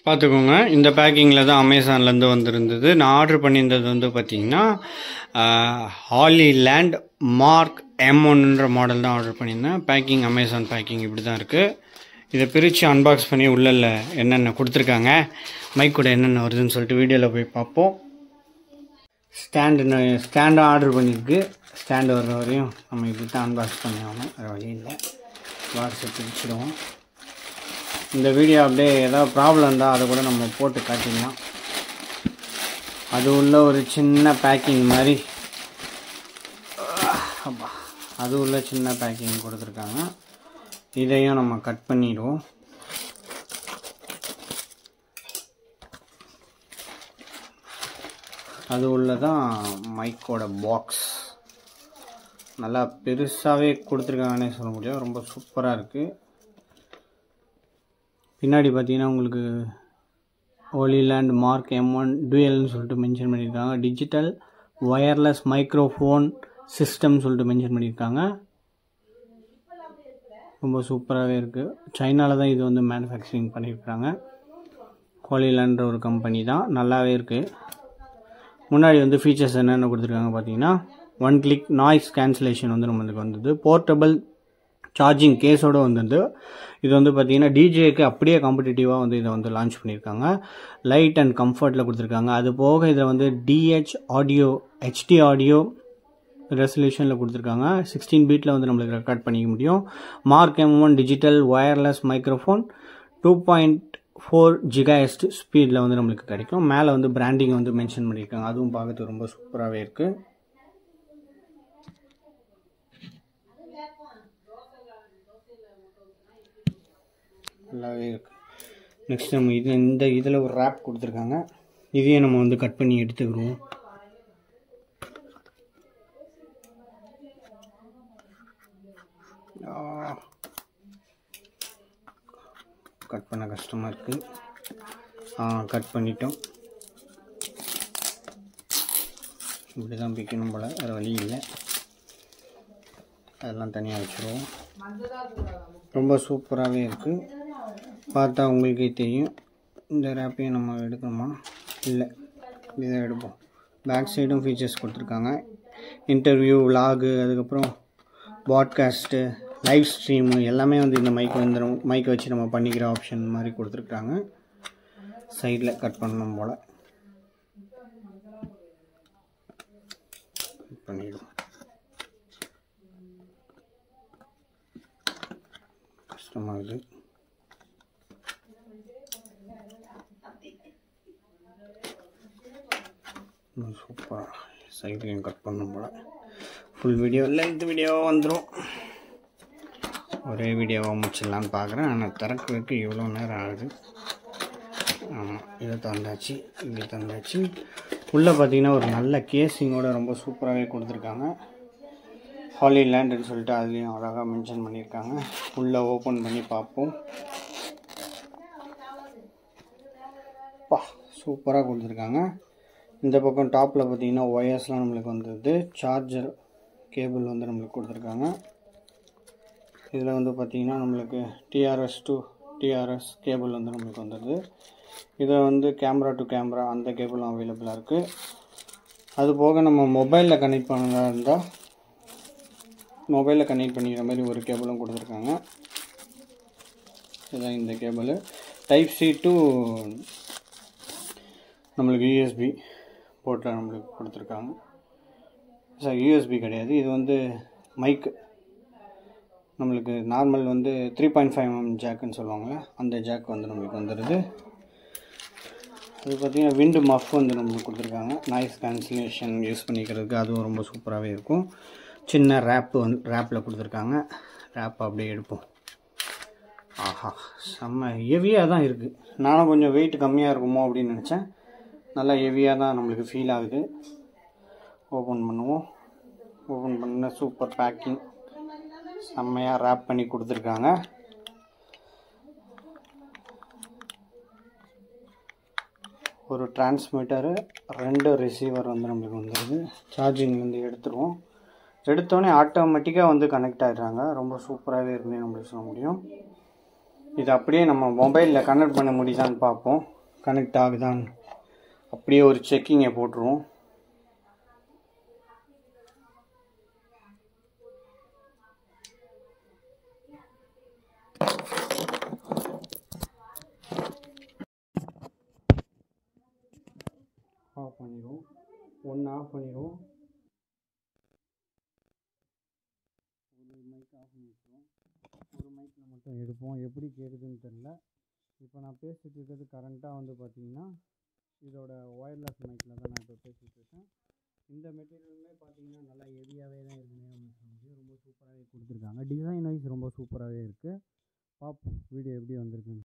பார்த்துக்கோங்க. இந்த பேக்கிங்கில் தான் அமேசான்லேருந்து வந்திருந்தது. நான் ஆர்டர் பண்ணியிருந்தது வந்து பார்த்திங்கன்னா ஹாலிலேண்ட் மார்க் M1ன்ற மாடல் தான் ஆர்டர் பண்ணியிருந்தேன். பேக்கிங் அமேசான் பேக்கிங் இப்படி தான் இருக்குது. இதை பிரித்து அன்பாக்ஸ் பண்ணி உள்ளே என்னென்ன கொடுத்துருக்காங்க, மைக் கூட என்னென்ன வருதுன்னு சொல்லிட்டு வீடியோவில் போய் பார்ப்போம். ஸ்டாண்டு ஆர்டர் பண்ணியிருக்கு. ஸ்டாண்டு வர்ற வரையும் நம்ம இப்படி தான் அன்பாக்ஸ் பண்ணி ஆகணும், வேறு வழி இல்லை. பாக்ஸை பிரிச்சுடுவோம். இந்த வீடியோ அப்படியே ஏதாவது ப்ராப்ளம் இருந்தால் அதை கூட நம்ம போட்டு காட்டிடலாம். அது உள்ள ஒரு சின்ன பேக்கிங் மாதிரி, அது உள்ள சின்ன பேக்கிங் கொடுத்துருக்காங்க. இதையும் நம்ம கட் பண்ணிடுவோம். அது உள்ளதான் மைக்கோட பாக்ஸ். நல்லா பெருசாகவே கொடுத்துருக்காங்கன்னே சொல்ல முடியும். ரொம்ப சூப்பராக இருக்குது. பின்னாடி பார்த்தீங்கன்னா உங்களுக்கு ஹாலிலேண்ட் மார்க் M1 டூயல்னு சொல்லிட்டு மென்ஷன் பண்ணியிருக்காங்க. டிஜிட்டல் ஒயர்லெஸ் மைக்ரோஃபோன் சிஸ்டம் சொல்லிட்டு மென்ஷன் பண்ணியிருக்காங்க. ரொம்ப சூப்பராகவே இருக்குது. சைனாவில் தான் இது வந்து மேனுஃபேக்சரிங் பண்ணியிருக்காங்க. ஹாலிலேண்ட்ற ஒரு கம்பெனி தான். நல்லாவே இருக்குது. முன்னாடி வந்து ஃபீச்சர்ஸ் என்னென்ன கொடுத்துருக்காங்க பார்த்தீங்கன்னா, 1 கிளிக் நாய்ஸ் கேன்சலேஷன் வந்து நம்மளுக்கு வந்தது. போர்ட்டபிள் சார்ஜிங் கேஸோடு வந்தது. இது வந்து பார்த்தீங்கன்னா டிஜேக்கு அப்படியே காம்படிட்டிவாக வந்து இதை வந்து லான்ச் பண்ணியிருக்காங்க. லைட் அண்ட் கம்ஃபர்ட்டில் கொடுத்துருக்காங்க. அது போக இதில் வந்து HD ஆடியோ ரெசல்யூஷனில் கொடுத்துருக்காங்க. 16 பீட்டில் வந்து நம்மளுக்கு ரெக்கார்ட் பண்ணிக்க முடியும். Mark M1 digital wireless microphone 2.4 GHz ஸ்பீடில் வந்து நம்மளுக்கு கிடைக்கும். மேலே வந்து பிராண்டிங் வந்து மென்ஷன் பண்ணியிருக்காங்க. அதுவும் பார்க்கறதுக்கு ரொம்ப சூப்பராகவே இருக்குது. நல்லாவே இருக்குது. நெக்ஸ்ட் நம்ம இதில் ஒரு ரேப் கொடுத்துருக்காங்க. இதையும் நம்ம வந்து கட் பண்ணி எடுத்துக்கிறோம். கட் பண்ண கஷ்டமாக இருக்குது. கட் பண்ணிட்டோம். இப்படி தான் பிக்கணும் போல், வேறு வழி இல்லை. அதெல்லாம் தனியாக வச்சுருவோம். ரொம்ப சூப்பராகவே இருக்குது. பார்த்தா உங்களுக்கே தெரியும். இந்த ரேப்பையும் நம்ம எடுக்கணுமா? இல்லை, இதை எடுப்போம். பேக் சைடும் ஃபீச்சர்ஸ் கொடுத்துருக்காங்க. இன்டர்வியூ, விலாகு, அதுக்கப்புறம் பாட்காஸ்ட்டு, லைவ் ஸ்ட்ரீமு எல்லாமே வந்து இந்த மைக்கை வச்சு நம்ம பண்ணிக்கிற ஆப்ஷன் மாதிரி கொடுத்துருக்காங்க. சைடில் கட் பண்ணணும் போல் பண்ணிவிடும். கஷ்டமாகுது. சூப்பராக சைட்லையும் கட் பண்ணணும் போல். ஃபுல் வீடியோ லென்த் வீடியோவாக வந்துடும். ஒரே வீடியோவாக முடிச்சிடலான்னு பார்க்குறேன். ஆனால் திறக்கிறதுக்கு இவ்வளோ நேரம் ஆகுது. ஆமாம், இதை தந்தாச்சு, இங்கே தந்தாச்சு. உள்ளே பார்த்தீங்கன்னா ஒரு நல்ல கேஸிங்கோட ரொம்ப சூப்பராகவே கொடுத்துருக்காங்க. ஹாலிலேண்டுன்னு சொல்லிட்டு அதுலேயும் அழகாக மென்ஷன் பண்ணியிருக்காங்க. உள்ளே ஓப்பன் பண்ணி பார்ப்போம். சூப்பராக கொடுத்துருக்காங்க. இந்த பக்கம் டாப்பில் பார்த்தீங்கன்னா ஒயர்ஸ்லாம் நம்மளுக்கு வந்தது. சார்ஜர் கேபிள் வந்து நம்மளுக்கு கொடுத்துருக்காங்க. இதில் வந்து பார்த்திங்கன்னா நம்மளுக்கு TRS to TRS கேபிள் வந்து நம்மளுக்கு வந்துடுது. இதில் வந்து கேமரா டு கேமரா அந்த கேபிளும் அவைலபிளாக இருக்குது. அது போக நம்ம மொபைலில் கனெக்ட் பண்ணதா இருந்தால் மொபைலில் கனெக்ட் பண்ணிக்கிற மாதிரி ஒரு கேபிளும் கொடுத்துருக்காங்க. இதுதான் இந்த கேபிள். Type-C to நம்மளுக்கு USB போர்ட்டில் நம்மளுக்கு கொடுத்துருக்காங்க. சார், USB கிடையாது, இது வந்து மைக்கு. நம்மளுக்கு நார்மல் வந்து 3.5mm ஜாக்குன்னு சொல்லுவாங்கள்ல, அந்த ஜாக் வந்து நம்மளுக்கு வந்துடுது. அது பார்த்திங்கன்னா விண்டு மஃப் வந்து நம்மளுக்கு கொடுத்துருக்காங்க. நாய்ஸ் கேன்சலேஷன் யூஸ் பண்ணிக்கிறதுக்கு அதுவும் ரொம்ப சூப்பராகவே இருக்கும். சின்ன ரேப்பில் கொடுத்துருக்காங்க. ரேப் அப்படியே எடுப்போம். ஆஹா, செம்ம ஹெவியாக தான் இருக்குது. நானும் கொஞ்சம் வெயிட் கம்மியாக இருக்குமோ அப்படின்னு நினச்சேன். நல்லா ஹெவியாக தான் நம்மளுக்கு ஃபீல் ஆகுது. ஓப்பன் பண்ணுவோம். ஓப்பன் பண்ண சூப்பர் பேக்கிங், செம்மையாக ரேப் பண்ணி கொடுத்துருக்காங்க. ஒரு டிரான்ஸ்மிட்டரு, 2 ரிசீவர் வந்து நம்மளுக்கு வந்துடுது. சார்ஜிங்லேருந்து எடுத்துருவோம். எடுத்தோடனே ஆட்டோமேட்டிக்காக வந்து கனெக்ட் ஆகிடுறாங்க. ரொம்ப சூப்பராகவே இருக்குன்னு நம்மளுக்கு சொல்ல முடியும். இது அப்படியே நம்ம மொபைலில் கனெக்ட் பண்ண முடியுதான்னு பார்ப்போம். கனெக்ட் ஆகுதான் அப்படியே ஒரு செக்கிங்கை போட்டுருவோம். ஆஃப் பண்ணிடுவோம். ஒன்று ஆஃப் பண்ணிடுவோம். ஒரு மைக் ஆஃப் பண்ணி வச்சுருவோம். ஒரு மைக்கில் மட்டும் எடுப்போம். எப்படி கேட்குதுன்னு தெரில. இப்போ நான் பேசிகிட்டு இருக்கிறது கரண்ட்டாக வந்து பார்த்திங்கன்னா இதோட ஒயர்லெஸ் மைக்கில் தான் நான் இப்போ பேசிகிட்டு இருக்கேன். இந்த மெட்டீரியலுமே பார்த்தீங்கன்னா நல்லா ஹெவியாகவே தான் இருக்குமே அப்படின்னு சொல்ல முடியும். ரொம்ப சூப்பராகவே கொடுத்துருக்காங்க. டிசைன் வைஸ் ரொம்ப சூப்பராகவே இருக்குது. பார்ப்போம் வீடியோ எப்படி வந்திருக்குன்னு.